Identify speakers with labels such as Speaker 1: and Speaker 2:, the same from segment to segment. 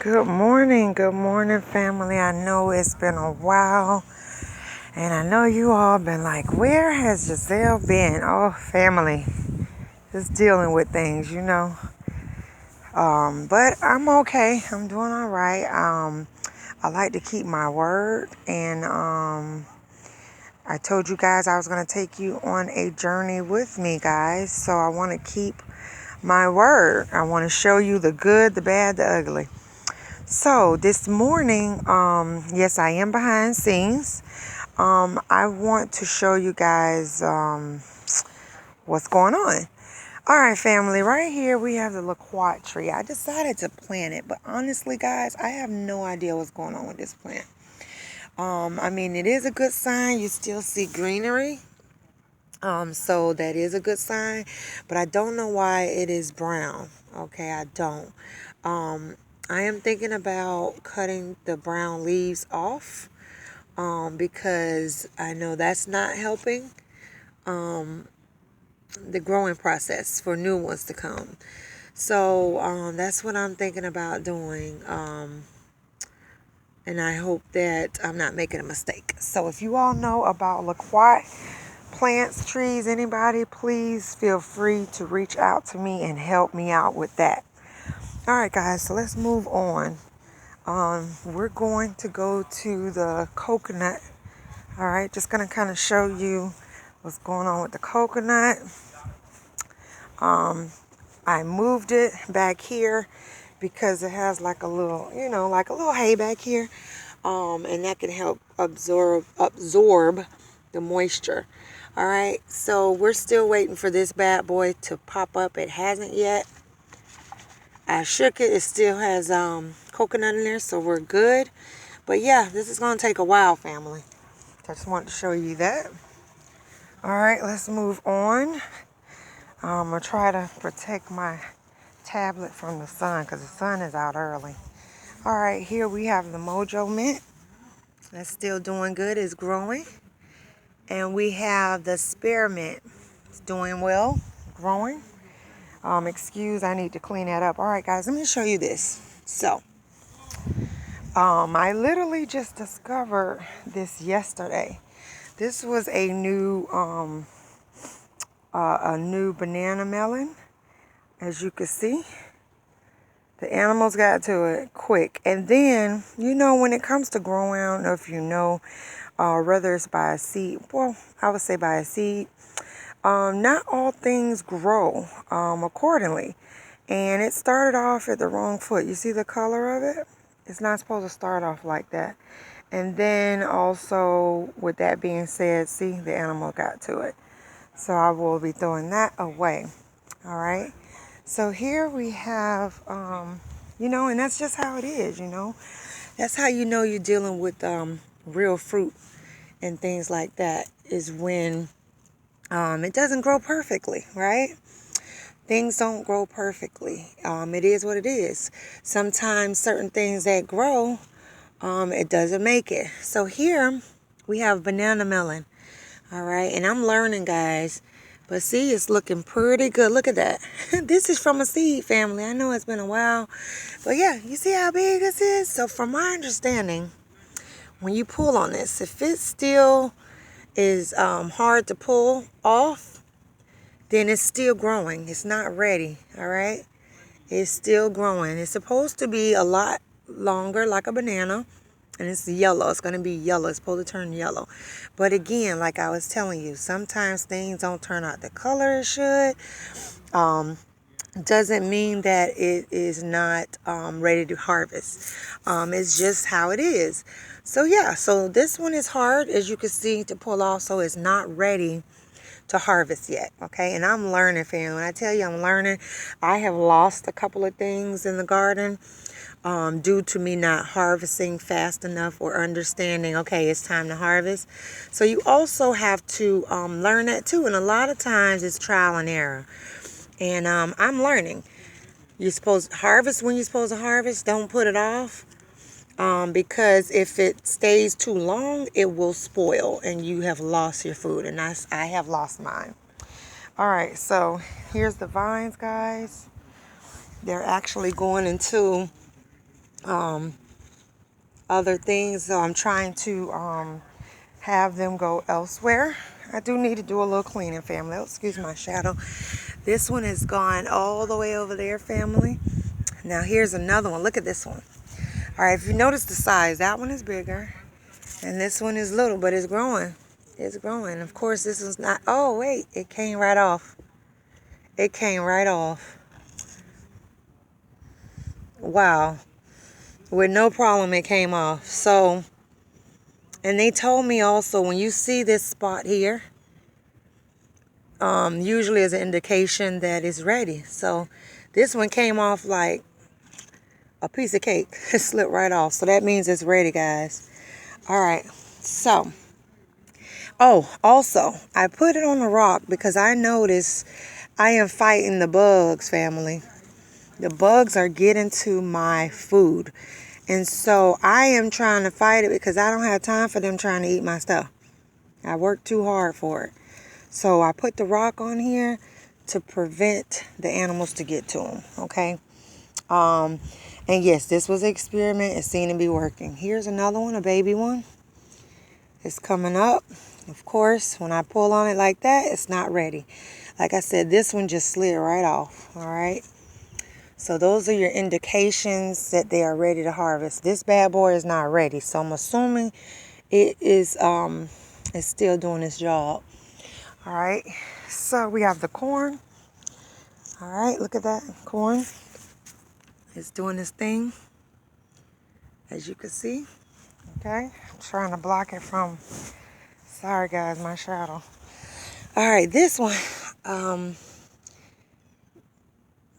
Speaker 1: Good morning, family. I know it's been a while, and I know you all been like, where has Giselle been? Oh, family, just dealing with things, you know. But I'm okay. I'm doing all right. I like to keep my word, and I told you guys I was gonna take you on a journey with me, guys. So I want to keep my word. I want to show you the good, the bad, the ugly. So this morning, yes, I am behind scenes. I want to show you guys what's going on. All right, family, right here we have the Laquat Tree. I decided to plant it, but honestly, guys, I have no idea what's going on with this plant. I mean, it is a good sign. You still see greenery. So that is a good sign, but I don't know why it is brown. Okay, I don't. I am thinking about cutting the brown leaves off because I know that's not helping the growing process for new ones to come. So that's what I'm thinking about doing. And I hope that I'm not making a mistake. So if you all know about Laquat plants, trees, anybody, please feel free to reach out to me and help me out with that. All right, guys, so let's move on. We're going to go to the coconut. All right, just going to kind of show you what's going on with the coconut. I moved it back here because it has like a little, like a little hay back here. And that can help absorb the moisture. All right, so we're still waiting for this bad boy to pop up. It hasn't yet. I shook it. It still has coconut in there, so we're good. But yeah, this is going to take a while, family. I just wanted to show you that. All right, let's move on. I'm going to try to protect my tablet from the sun because the sun is out early. All right, here we have the Mojo Mint. That's still doing good. It's growing. And we have the spearmint. It's doing well, growing. I need to clean that up. All right, guys, let me show you this. So, I literally just discovered this yesterday. This was a new banana melon, as you can see. The animals got to it quick. And then, when it comes to growing, I don't know if you know, whether it's by a seed. Well, I would say by a seed. Not all things grow accordingly. And it started off at the wrong foot. You see the color of it? It's not supposed to start off like that. And then also, with that being said, see, the animal got to it. So I will be throwing that away. All right. So here we have, and that's just how it is, That's how you know you're dealing with real fruit and things like that, is when it doesn't grow perfectly, right? Things don't grow perfectly. It is what it is. Sometimes certain things that grow, it doesn't make it. So here we have banana melon. All right. And I'm learning, guys. But see, it's looking pretty good. Look at that. This is from a seed, family. I know it's been a while. But yeah, you see how big this is? So from my understanding, when you pull on this, if it still is hard to pull off, then it's still growing. It's not ready. All right. It's still growing. It's supposed to be a lot longer, like a banana. And it's yellow. It's going to be yellow. It's supposed to turn yellow. But again, like I was telling you, sometimes things don't turn out the color it should. Doesn't mean that it is not ready to harvest. It's just how it is. So yeah, so this one is hard, as you can see, to pull off. So it's not ready to harvest yet. Okay. And I'm learning, family. When I tell you I'm learning, I have lost a couple of things in the garden. Due to me not harvesting fast enough or understanding, okay, it's time to harvest. So you also have to learn that too. And a lot of times it's trial and error. And I'm learning. You're supposed to harvest when you're supposed to harvest. Don't put it off. Because if it stays too long, it will spoil and you have lost your food. And I have lost mine. All right, so here's the vines, guys. They're actually going into other things. So I'm trying to have them go elsewhere. I do need to do a little cleaning, family. Oh, excuse my shadow. This one has gone all the way over there, family. Now here's another one. Look at this one. All right, if you notice the size, that one is bigger and this one is little, but it's growing. It's growing. Of course, this is not. Oh, wait, it came right off. It came right off. Wow. With no problem, it came off. So, and they told me also, when you see this spot here, usually is an indication that it's ready. So this one came off like a piece of cake. It slipped right off. So that means it's ready, guys. All right. So, oh, also, I put it on the rock because I noticed I am fighting the bugs, family. The bugs are getting to my food. And so I am trying to fight it because I don't have time for them trying to eat my stuff. I worked too hard for it. So I put the rock on here to prevent the animals to get to them, okay? And yes, this was an experiment. It seemed to be working. Here's another one, a baby one. It's coming up. Of course, when I pull on it like that, it's not ready. Like I said, this one just slid right off, all right? So those are your indications that they are ready to harvest. This bad boy is not ready, so I'm assuming it is it's still doing its job. All right, so we have the corn. All right, look at that corn. It's doing its thing, as you can see. Okay, I'm trying to block it from. Sorry guys, my shadow. All right, this one.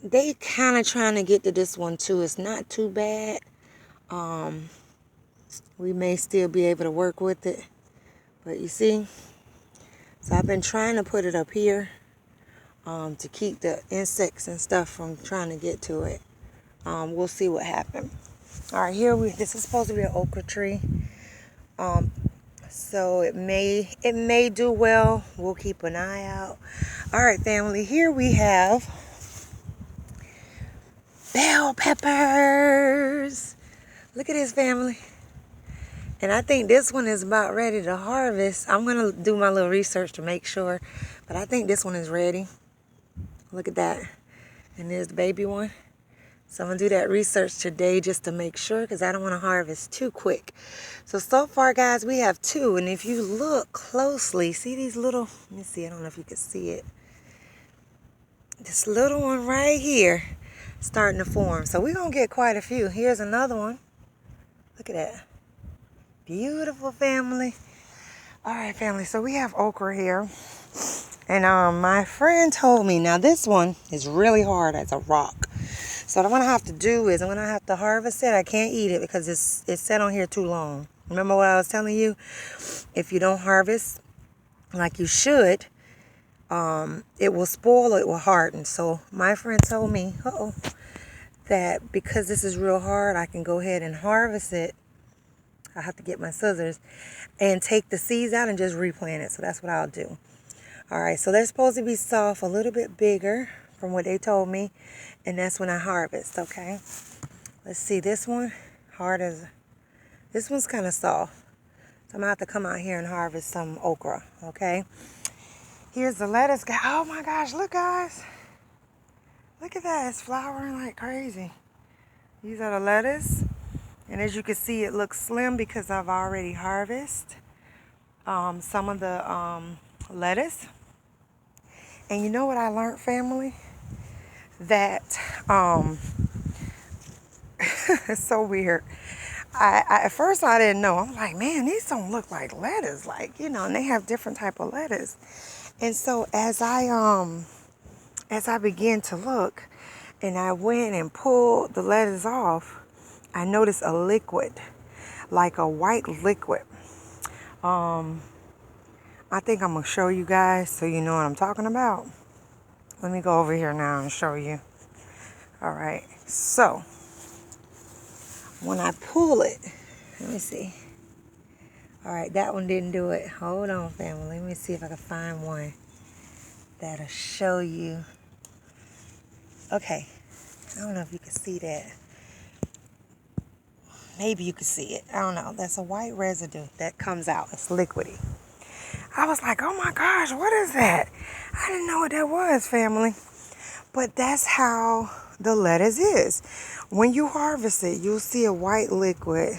Speaker 1: They kind of trying to get to this one too. It's not too bad. We may still be able to work with it. But you see, so I've been trying to put it up here to keep the insects and stuff from trying to get to it. We'll see what happens. All right, this is supposed to be an okra tree. So it may do well. We'll keep an eye out. All right, family, here we have bell peppers. Look at this, family. And I think this one is about ready to harvest. I'm going to do my little research to make sure. But I think this one is ready. Look at that. And there's the baby one. So I'm going to do that research today just to make sure because I don't want to harvest too quick. So far, guys, we have two. And if you look closely, see these little, let me see, I don't know if you can see it. This little one right here starting to form. So we're going to get quite a few. Here's another one. Look at that. Beautiful, family. All right, family. So we have okra here. And my friend told me, now this one is really hard as a rock. So what I'm going to have to do is I'm going to have to harvest it. I can't eat it because it's set on here too long. Remember what I was telling you? If you don't harvest like you should, it will spoil or it will harden. So my friend told me, that because this is real hard, I can go ahead and harvest it. I have to get my scissors and take the seeds out and just replant it. So that's what I'll do. All right, so they're supposed to be soft, a little bit bigger from what they told me. And that's when I harvest, okay? Let's see, this one, this one's kind of soft. So I'm going to have to come out here and harvest some okra, okay? Here's the lettuce. Oh my gosh, look guys. Look at that, it's flowering like crazy. These are the lettuce. And as you can see, it looks slim because I've already harvested some of the lettuce. And you know what I learned, family? That it's so weird. At first I didn't know. I'm like, man, these don't look like lettuce, like, you know, and they have different type of lettuce. And so as I began to look and I went and pulled the lettuce off, I noticed a liquid, like a white liquid. I think I'm gonna show you guys so you know what I'm talking about. Let me go over here now and show you. All right, so when I pull it, let me see. All right, that one didn't do it. Hold on, family. Let me see if I can find one that'll show you. Okay, I don't know if you can see that. Maybe you can see it. I don't know. That's a white residue that comes out. It's liquidy. I was like, oh my gosh, what is that? I didn't know what that was, family. But that's how the lettuce is. When you harvest it, you'll see a white liquid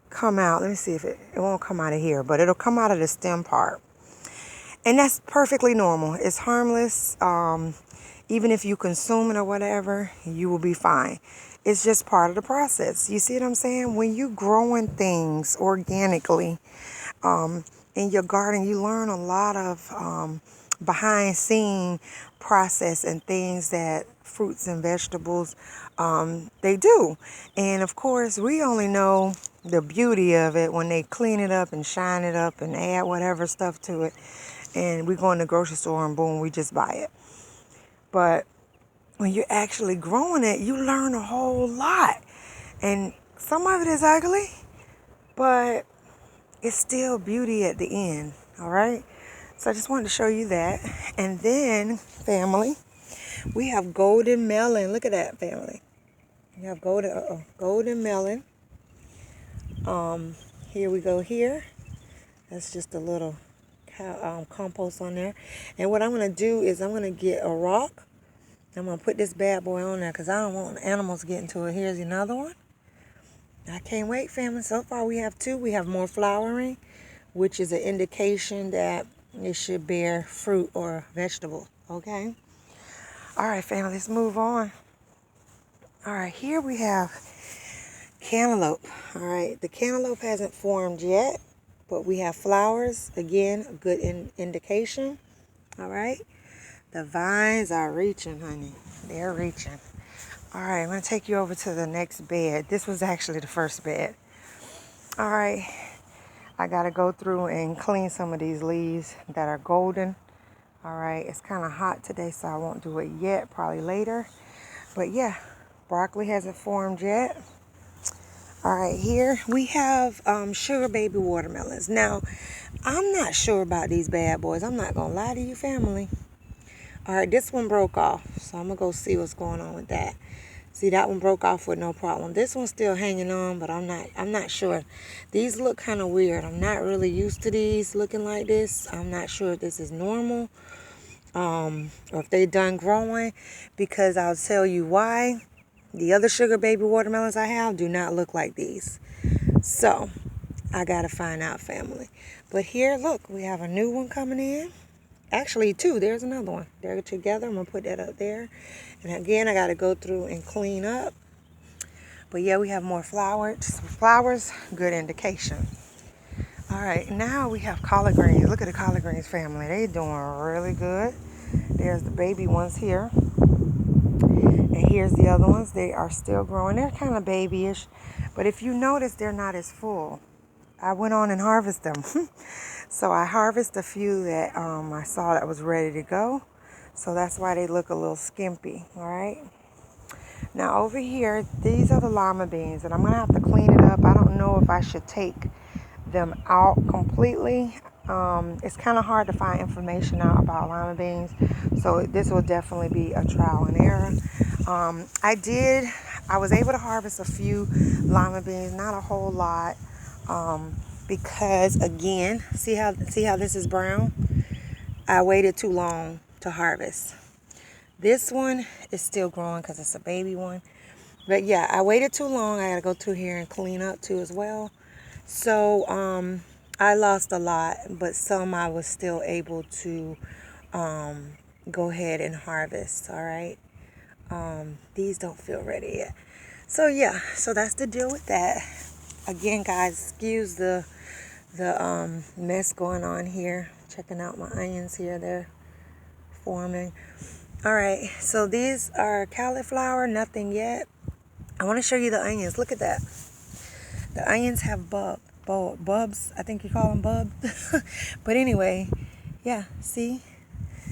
Speaker 1: come out. Let me see if it won't come out of here, but it'll come out of the stem part. And that's perfectly normal. It's harmless. Even if you consume it or whatever, you will be fine. It's just part of the process. You see what I'm saying? When you growing things organically in your garden, you learn a lot of behind scene process and things that fruits and vegetables they do. And of course, we only know the beauty of it when they clean it up and shine it up and add whatever stuff to it. And we go in the grocery store and boom, we just buy it. But when you're actually growing it, you learn a whole lot. And some of it is ugly, but it's still beauty at the end, all right? So I just wanted to show you that. And then, family, we have golden melon. Look at that, family. We have golden melon. Here we go here. That's just a little compost on there. And what I'm going to do is I'm going to get a rock. I'm going to put this bad boy on there because I don't want animals getting to it. Here's another one. I can't wait, family. So far we have 2. We have more flowering, which is an indication that it should bear fruit or vegetable. Okay? All right, family, let's move on. All right, here we have cantaloupe. All right, the cantaloupe hasn't formed yet, but we have flowers. Again, a good indication. All right. The vines are reaching, honey. They're reaching. All right, I'm going to take you over to the next bed. This was actually the first bed. All right. I got to go through and clean some of these leaves that are golden. All right. It's kind of hot today, so I won't do it yet. Probably later. But yeah, broccoli hasn't formed yet. All right, here we have sugar baby watermelons. Now, I'm not sure about these bad boys. I'm not going to lie to you, family. All right, this one broke off, so I'm going to go see what's going on with that. See, that one broke off with no problem. This one's still hanging on, but I'm not sure. These look kind of weird. I'm not really used to these looking like this. I'm not sure if this is normal or if they done growing, because I'll tell you why. The other sugar baby watermelons I have do not look like these. So, I got to find out, family. But here, look, we have a new one coming in. Actually, 2. There's another one. They're together. I'm going to put that up there. And again, I got to go through and clean up. But yeah, we have more flowers. Flowers, good indication. All right, now we have collard greens. Look at the collard greens, family. They're doing really good. There's the baby ones here. And here's the other ones. They are still growing. They're kind of babyish. But if you notice, they're not as full. I went on and harvested them. So I harvested a few that I saw that was ready to go. So that's why they look a little skimpy. All right. Now over here, these are the llama beans. And I'm going to have to clean it up. I don't know if I should take them out completely. It's kind of hard to find information out about llama beans. So this will definitely be a trial and error. I was able to harvest a few llama beans, not a whole lot, because again, see how this is brown? I waited too long to harvest. This one is still growing because it's a baby one. But yeah, I waited too long. I got to go through here and clean up too as well. So I lost a lot, but some I was still able to go ahead and harvest. All right. These don't feel ready yet. So yeah, so that's the deal with that. Again, guys, excuse the mess going on here. Checking out my onions here. They're forming. All right, so these are cauliflower, nothing yet. I want to show you the onions. Look at that. The onions have bubs. I think you call them bubs. But anyway, yeah, see?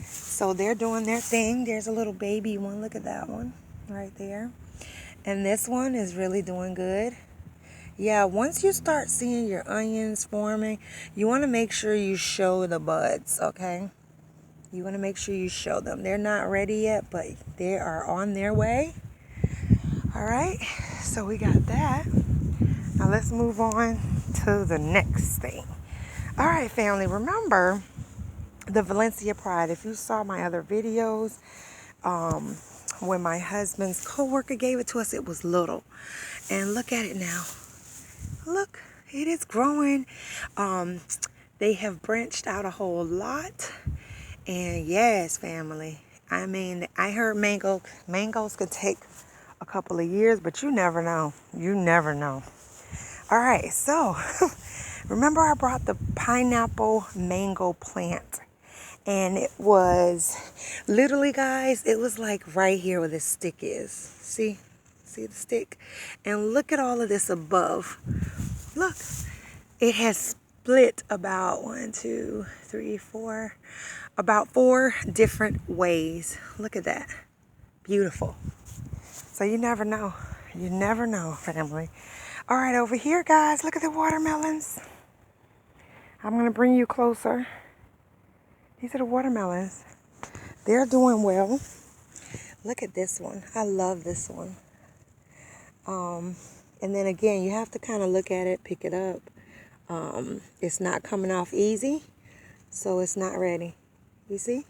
Speaker 1: So they're doing their thing. There's a little baby one. Look at that one right there. And this one is really doing good. Yeah, once you start seeing your onions forming, you want to make sure you show the buds, okay? You want to make sure you show them. They're not ready yet, but they are on their way. All right, so we got that. Now let's move on to the next thing. All right, family, remember the Valencia Pride. If you saw my other videos, when my husband's co-worker gave it to us, it was little. And look at it now. Look, it is growing. They have branched out a whole lot. And yes, family, I mean, I heard mangoes could take a couple of years, but you never know. You never know. All right, so remember I brought the pineapple mango plant. And it was literally, guys, it was like right here where this stick is. See the stick? And look at all of this above. Look, it has split about about 4 different ways. Look at that. Beautiful. So you never know. You never know, family. All right, over here, guys, look at the watermelons. I'm going to bring you closer. These are the watermelons. They're doing well. Look at this one. I love this one. And then again, you have to kind of look at it, pick it up. It's not coming off easy, so it's not ready. You see?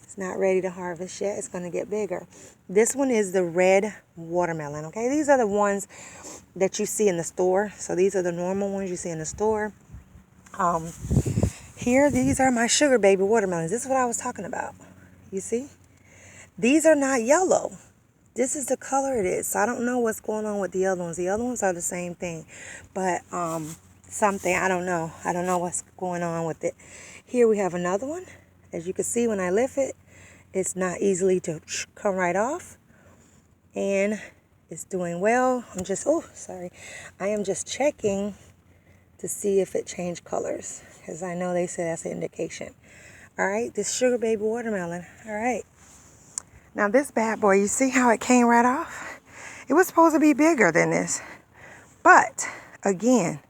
Speaker 1: It's not ready to harvest yet. It's going to get bigger. This one is the red watermelon, okay? These are the ones that you see in the store. So these are the normal ones you see in the store. Here, these are my sugar baby watermelons. This is what I was talking about. You see? These are not yellow. This is the color it is. So I don't know what's going on with the other ones. The other ones are the same thing. But something, I don't know. I don't know what's going on with it. Here we have another one. As you can see, when I lift it, it's not easily to come right off. And it's doing well. I am just checking to see if it changed colors, because I know they said that's an indication. All right, this sugar baby watermelon. All right. Now this bad boy, you see how it came right off? It was supposed to be bigger than this. But again,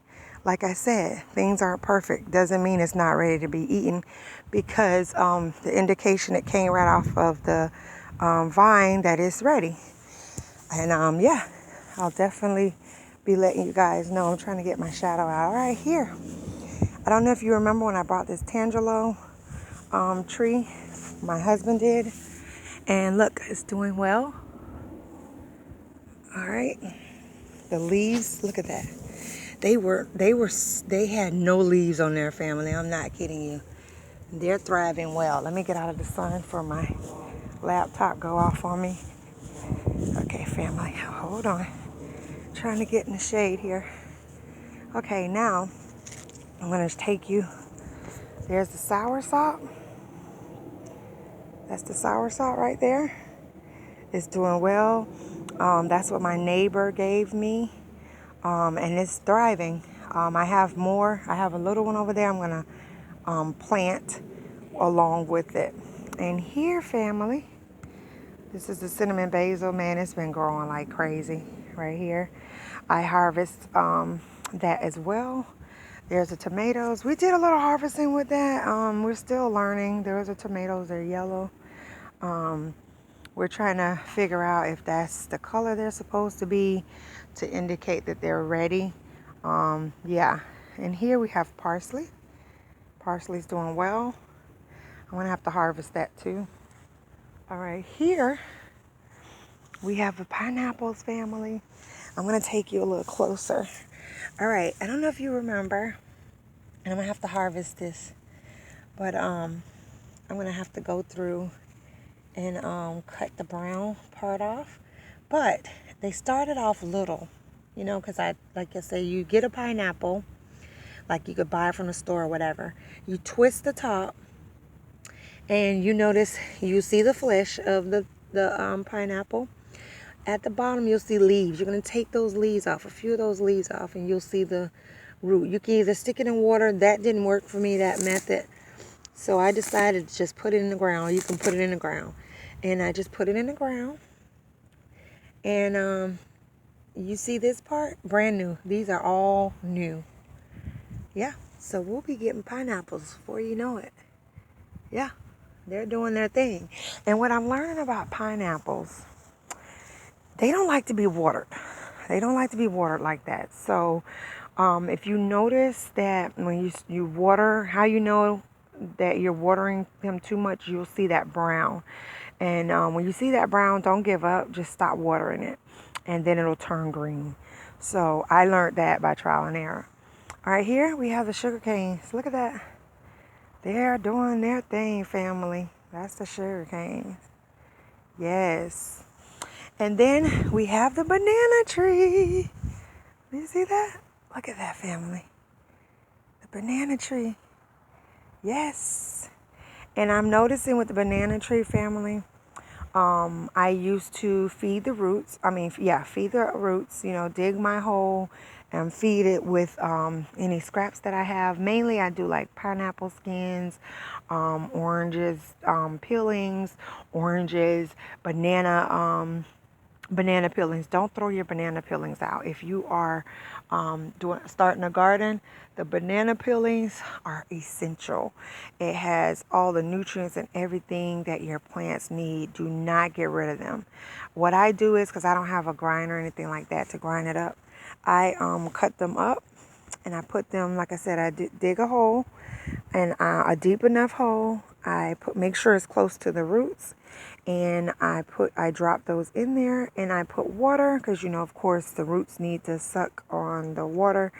Speaker 1: like I said, things aren't perfect. Doesn't mean it's not ready to be eaten, because the indication it came right off of the vine that it's ready. And yeah, I'll definitely be letting you guys know. I'm trying to get my shadow out. All right, here. I don't know if you remember when I brought this Cantaloupe tree. My husband did. And look, it's doing well. All right. The leaves, look at that. They had no leaves on their family. I'm not kidding you. They're thriving well. Let me get out of the sun for my laptop go off on me. Okay, family, hold on. Trying to get in the shade here. Okay, now I'm going to take you. There's the soursop. That's the soursop right there. It's doing well. That's what my neighbor gave me. And it's thriving. I have more. I have a little one over there I'm going to plant along with it. And here, family, this is the cinnamon basil. Man, it's been growing like crazy right here. I harvest that as well. There's the tomatoes. We did a little harvesting with that. We're still learning. There's the tomatoes. They're yellow. We're trying to figure out if that's the color they're supposed to be to indicate that they're ready. Yeah. And here we have parsley. Parsley's doing well. I'm going to have to harvest that too. All right. Here we have the pineapples, family. I'm going to take you a little closer. All right. I don't know if you remember, and I'm going to have to harvest this, but I'm going to have to go through and cut the brown part off. But they started off little, you know, because like I say, you get a pineapple, like you could buy from the store or whatever. You twist the top, and you notice, you see the flesh of the pineapple. At the bottom, you'll see leaves. You're going to take those leaves off, a few of those leaves off, and you'll see the root. You can either stick it in water. That didn't work for me, that method. So I decided to just put it in the ground. You can put it in the ground. And I just put it in the ground. And you see this part? Brand new. These are all new. Yeah. So we'll be getting pineapples before you know it. Yeah. They're doing their thing. And what I'm learning about pineapples, they don't like to be watered. They don't like to be watered like that. So if you notice that when you water, how you know that you're watering them too much, you'll see that brown. And when you see that brown, don't give up. Just stop watering it. And then it'll turn green. So I learned that by trial and error. All right, here we have the sugar canes. Look at that. They're doing their thing, family. That's the sugar canes. Yes. And then we have the banana tree. Do you see that? Look at that, family. The banana tree. Yes. And I'm noticing with the banana tree, family, I used to feed the roots. Feed the roots, dig my hole and feed it with any scraps that I have. Mainly I do like pineapple skins, oranges, peelings, oranges, banana peelings. Don't throw your banana peelings out. If you are starting a garden, the banana peelings are essential. It has all the nutrients and everything that your plants need. Do not get rid of them. What I do is, because I don't have a grinder or anything like that to grind it up, I cut them up and I put them, like I said, I dig a hole, and a deep enough hole. Make sure it's close to the roots, and I drop those in there, and I put water, because of course the roots need to suck on the water,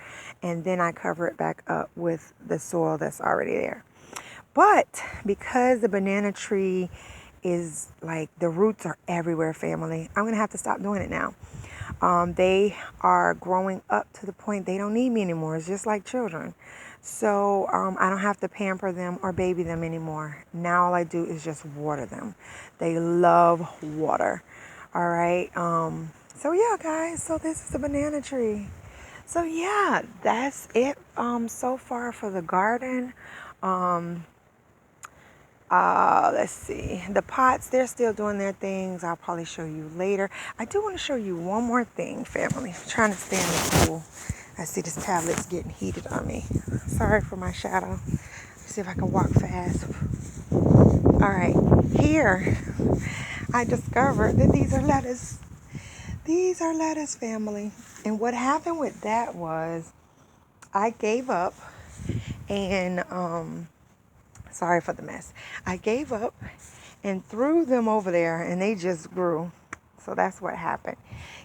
Speaker 1: and then I cover it back up with the soil that's already there. But because the banana tree is like, the roots are everywhere, family, I'm gonna have to stop doing it now. They are growing up to the point they don't need me anymore. It's just like children. So I don't have to pamper them or baby them anymore. Now all I do is just water them. They love water. All right. So yeah, guys. So this is the banana tree. So yeah, that's it so far for the garden. Let's see. The pots, they're still doing their things. I'll probably show you later. I do want to show you one more thing, family. I'm trying to stay in the pool. I see this tablet's getting heated on me. Sorry for my shadow. Let's see if I can walk fast. All right. Here, I discovered that these are lettuce. These are lettuce, family. And what happened with that was I gave up and sorry for the mess. I gave up and threw them over there, and they just grew. So that's what happened.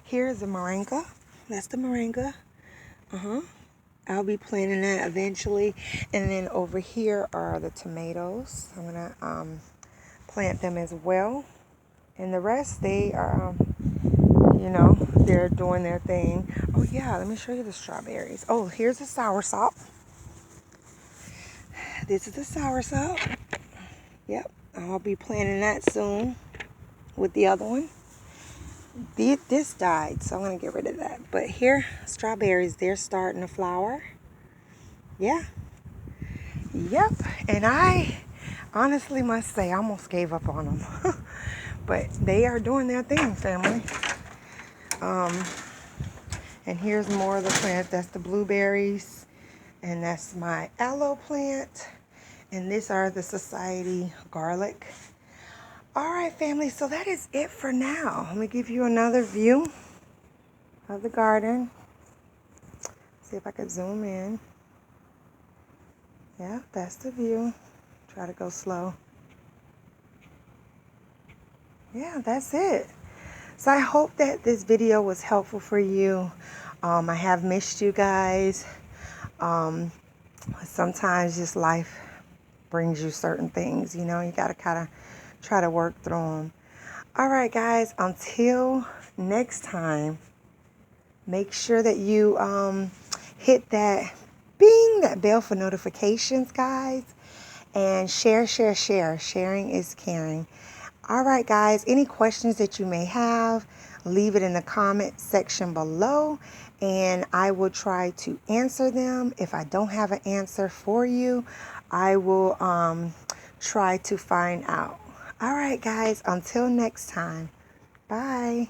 Speaker 1: Here's the moringa. That's the moringa. I'll be planting that eventually. And then over here are the tomatoes. I'm gonna plant them as well. And the rest, they are, they're doing their thing. Oh yeah, let me show you the strawberries. Oh, here's the soursop. This is the soursop. Yep, I'll be planting that soon with the other one. This died, so I'm going to get rid of that. But here, strawberries, they're starting to flower. Yeah. Yep. And I honestly must say, I almost gave up on them. But they are doing their thing, family. And here's more of the plants. That's the blueberries. And that's my aloe plant. And these are the society garlic. All right, family, so that is it for now. Let me give you another view of the garden. See if I can zoom in. Yeah, that's the view. Try to go slow. Yeah, that's it. So I hope that this video was helpful for you. I have missed you guys. Sometimes just life brings you certain things, you got to kind of try to work through them. All right, guys, until next time, make sure that you hit that bing, that bell for notifications, guys, and share. Sharing is caring. All right, guys, any questions that you may have, leave it in the comment section below, and I will try to answer them. If I don't have an answer for you, I will try to find out. All right, guys, until next time. Bye.